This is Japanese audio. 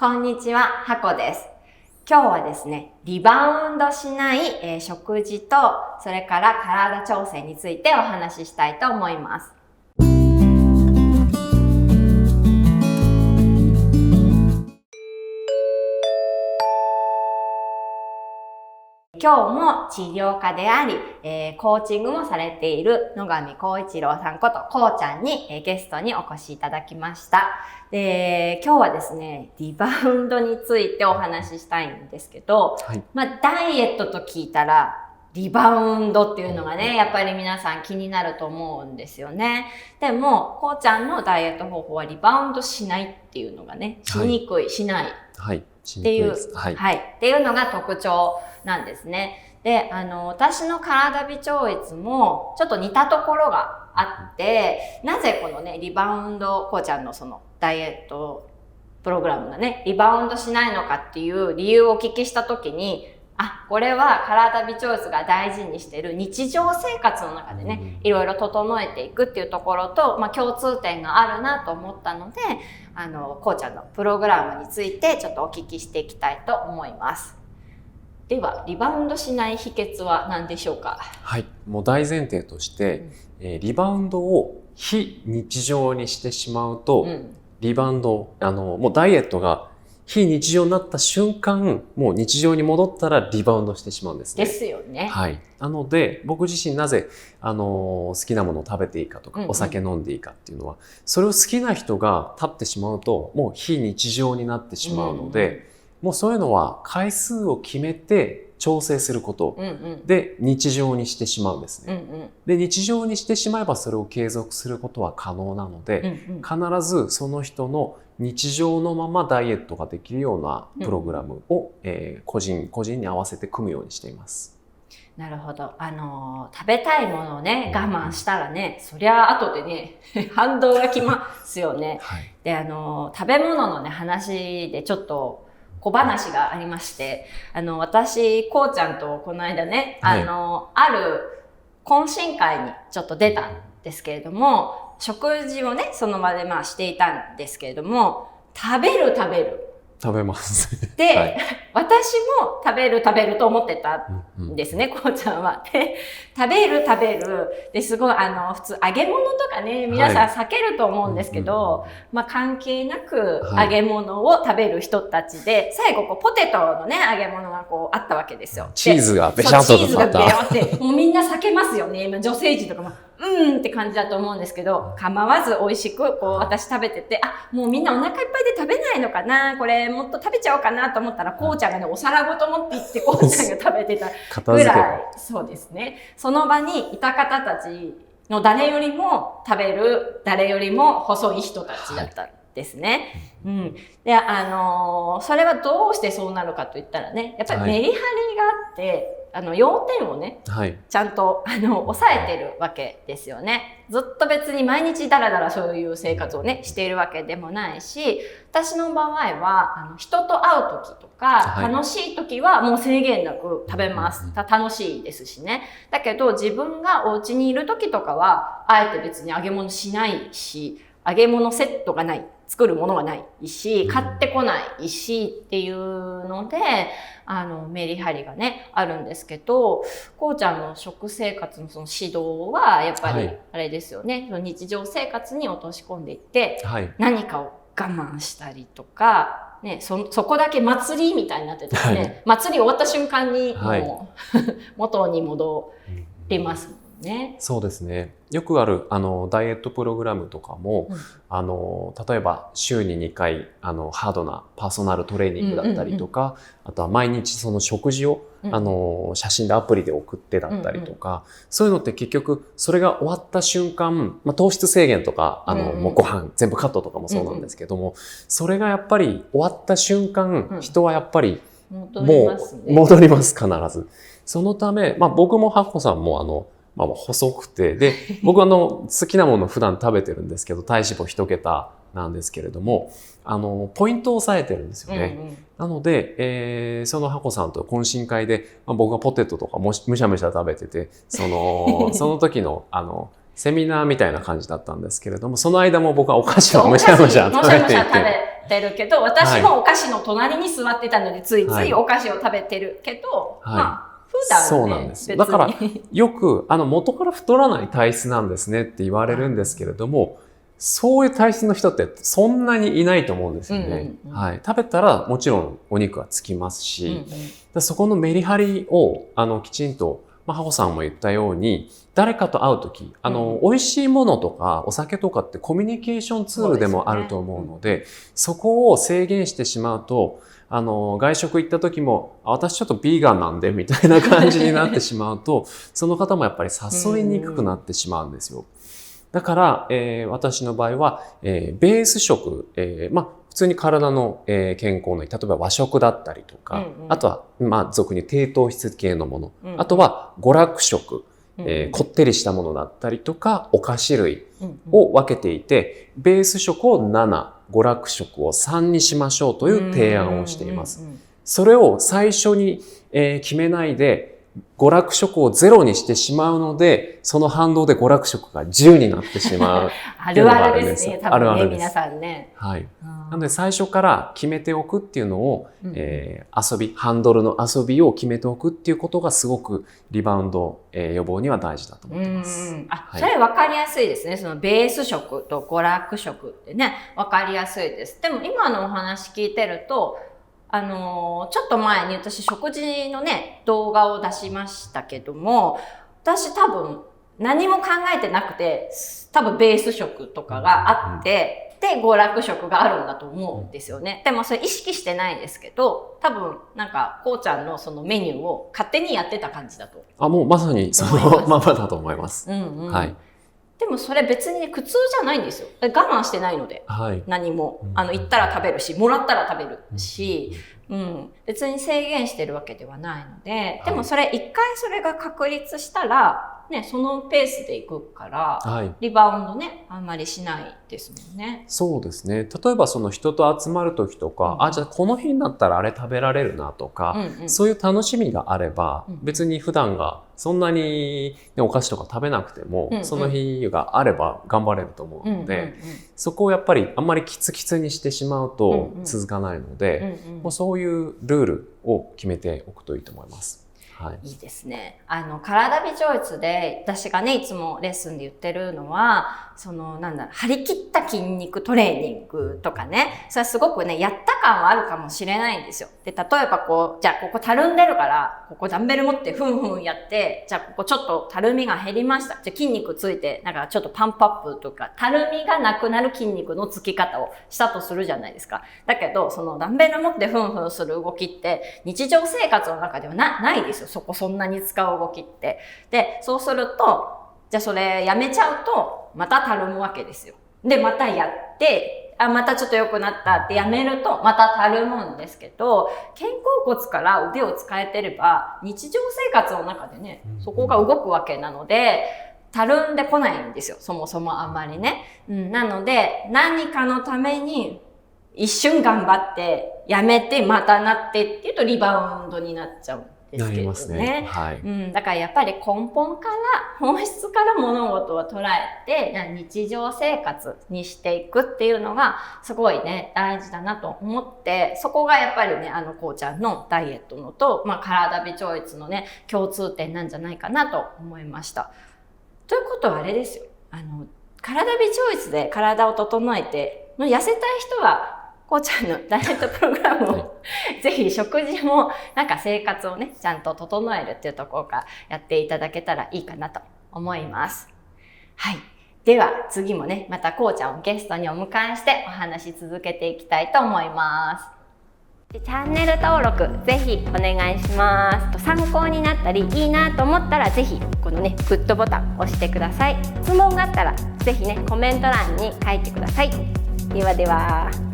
こんにちは、はこです。今日はですね、リバウンドしない、食事と、それから体調整についてお話ししたいと思います。今日も治療家であり、コーチングもされている野上浩一郎さんことこうちゃんに、ゲストにお越しいただきました。で、今日はですね、リバウンドについてお話ししたいんですけど、ダイエットと聞いたらリバウンドっていうのがね、やっぱり皆さん気になると思うんですよね。でも、こうちゃんのダイエット方法はリバウンドしないっていうのがね、しにくい、しないっていう、っていうのが特徴なんですね。で、私の体微調律もちょっと似たところがあって、なぜこのね、リバウンド、こうちゃんのそのダイエットプログラムがね、リバウンドしないのかっていう理由をお聞きしたときに、これは体微調律が大事にしている日常生活の中でね、いろいろ整えていくっていうところと、共通点があるなと思ったので、こうちゃんのプログラムについてちょっとお聞きしていきたいと思います。では、リバウンドしない秘訣は何でしょうか？はい、もう大前提として、リバウンドを非日常にしてしまうと、リバウンド、もうダイエットが非日常になった瞬間、もう日常に戻ったらリバウンドしてしまうんですね。ですよね。はい。なので、僕自身なぜ、好きなものを食べていいかとか、お酒飲んでいいかっていうのは、それを好きな人が立ってしまうと、もう非日常になってしまうので、もうそういうのは回数を決めて調整することで日常にしてしまうんですね。で、日常にしてしまえばそれを継続することは可能なので、必ずその人の日常のままダイエットができるようなプログラムを、個人に合わせて組むようにしています。なるほど。食べたいものをね、我慢したらね、そりゃ後でね、反動がきますよね。で、食べ物のね、話でちょっと小話がありまして、私、こうちゃんとこの間ね、ある懇親会にちょっと出たんですけれども、食事をね、その場でしていたんですけれども、食べます。で、私も食べると思ってたんですね、こうちゃんは。で、食べる。で、すごい、普通揚げ物とかね、皆さん避けると思うんですけど、関係なく揚げ物を食べる人たちで、最後ポテトのね、揚げ物があったわけですよ。チーズがベシャッとチーズがベヨって、もうみんな避けますよね。今、女性陣とかも、って感じだと思うんですけど、構わず美味しく、私食べてて、もうみんなお腹いっぱいで食べないのかな、これもっと食べちゃおうかなと思ったら、こうちゃんがね、お皿ごと持って行って、こうちゃんが食べてたぐらい、そうですね。その場にいた方たちの誰よりも食べる、誰よりも細い人たちだったんですね。で、それはどうしてそうなるかといったらね、やっぱりメリハリがあって、要点をね、ちゃんと、抑えてるわけですよね。ずっと別に毎日だらだらそういう生活をね、しているわけでもないし、私の場合は、人と会う時とか、楽しい時はもう制限なく食べます。楽しいですしね。だけど、自分がお家にいる時とかは、あえて別に揚げ物しないし、揚げ物セットがない。作るものがないし、買ってこないしっていうので、メリハリがね、あるんですけど、こうちゃんの食生活のその指導は、やっぱり、あれですよね、日常生活に落とし込んでいって、何かを我慢したりとか、ね、そこだけ祭りみたいになっててね、祭り終わった瞬間に、もう、元に戻りますもんね。そうですね。よくあるダイエットプログラムとかも、例えば週に2回ハードなパーソナルトレーニングだったりとか、あとは毎日その食事を写真でアプリで送ってだったりとか、そういうのって結局それが終わった瞬間、糖質制限とかもうご飯全部カットとかもそうなんですけども、それがやっぱり終わった瞬間、人はやっぱりもう戻ります必ず。そのため、僕もハッコさんも細くて、で、僕は好きなものを普段食べてるんですけど、体脂肪1桁なんですけれども、ポイントを抑えてるんですよね。なので、そのハコさんと懇親会で、僕がポテトとかむしゃむしゃ食べてて、その時の、セミナーみたいな感じだったんですけれども、その間も僕はお菓子をむしゃむしゃ食べていて。てるけど、私もお菓子の隣に座ってたので、ついついお菓子を食べてるけど、はい、まあ、普段ね、そうなんです。だから、よく、元から太らない体質なんですねって言われるんですけれども、そういう体質の人ってそんなにいないと思うんですよね。はい。食べたらもちろんお肉はつきますし、そこのメリハリを、きちんと、ハホさんも言ったように、誰かと会うとき、美味しいものとかお酒とかってコミュニケーションツールでもあると思うので、そこを制限してしまうと、外食行った時も、私ちょっとビーガンなんで、みたいな感じになってしまうと、その方もやっぱり誘いにくくなってしまうんですよ。だから、私の場合は、ベース食、普通に体の、健康のいい、例えば和食だったりとか、あとは、俗に低糖質系のもの、あとは娯楽食、こってりしたものだったりとか、お菓子類を分けていて、ベース食を7、娯楽食を3にしましょうという提案をしています。それを最初に、決めないで、娯楽食を0にしてしまうので、その反動で娯楽食が10になってしまう。あるあるですね、多分ね、皆さんね。はい。なので最初から決めておくっていうのを、ハンドルの遊びを決めておくっていうことがすごくリバウンド、予防には大事だと思ってます。それ分かりやすいですね。そのベース食と娯楽食ってね、分かりやすいです。でも今のお話聞いてると、ちょっと前に私食事のね、動画を出しましたけども、私多分何も考えてなくて、多分ベース食とかがあって、で、娯楽食があるんだと思うんですよね。でもそれ意識してないですけど、多分なんか、こうちゃんのそのメニューを勝手にやってた感じだと。もうまさにそのままだと思います。はい。でもそれ別にね、苦痛じゃないんですよ。我慢してないので。はい、何も。行ったら食べるし、もらったら食べるし、別に制限してるわけではないので、でもそれ、一回それが確立したら、ね、そのペースでいくから、リバウンドね、あんまりしないですもんね。そうですね。例えばその人と集まる時とか、じゃあこの日になったらあれ食べられるなとか、そういう楽しみがあれば、別に普段がそんなに、お菓子とか食べなくても、その日があれば頑張れると思うので、そこをやっぱりあんまりキツキツにしてしまうと続かないので、もうそういうルールを決めておくといいと思います。いいですね。体美調律で私がね、いつもレッスンで言ってるのは、張り切った筋肉トレーニングとかね、それはすごくね、やった感はあるかもしれないんですよ。で、例えばじゃあここたるんでるから、ここダンベル持ってふんふんやって、じゃあここちょっとたるみが減りました。じゃあ筋肉ついて、なんかちょっとパンプアップとか、たるみがなくなる筋肉のつき方をしたとするじゃないですか。だけど、そのダンベル持ってふんふんする動きって、日常生活の中ではないですよ。そんなに使う動きって。で、そうすると、じゃあそれやめちゃうと、またたるむわけですよ。で、またやって、またちょっと良くなったってやめると、またたるむんですけど、肩甲骨から腕を使えてれば、日常生活の中でね、そこが動くわけなので、たるんでこないんですよ。そもそもあんまりね。なので、何かのために、一瞬頑張って、やめて、またなってっていうとリバウンドになっちゃう。ですけどね。だからやっぱり根本から、本質から物事を捉えて、日常生活にしていくっていうのが、すごいね、大事だなと思って、そこがやっぱりね、こうちゃんのダイエットのと、体美調律のね、共通点なんじゃないかなと思いました。ということはあれですよ。体美調律で体を整えて、痩せたい人は、こうちゃんのダイエットプログラムをぜひ食事もなんか生活をねちゃんと整えるっていうところからやっていただけたらいいかなと思います。はい。では次もねまたこうちゃんをゲストにお迎えしてお話し続けていきたいと思います。チャンネル登録ぜひお願いします。参考になったりいいなと思ったらぜひこのねグッドボタン押してください。質問があったらぜひねコメント欄に書いてください。ではでは。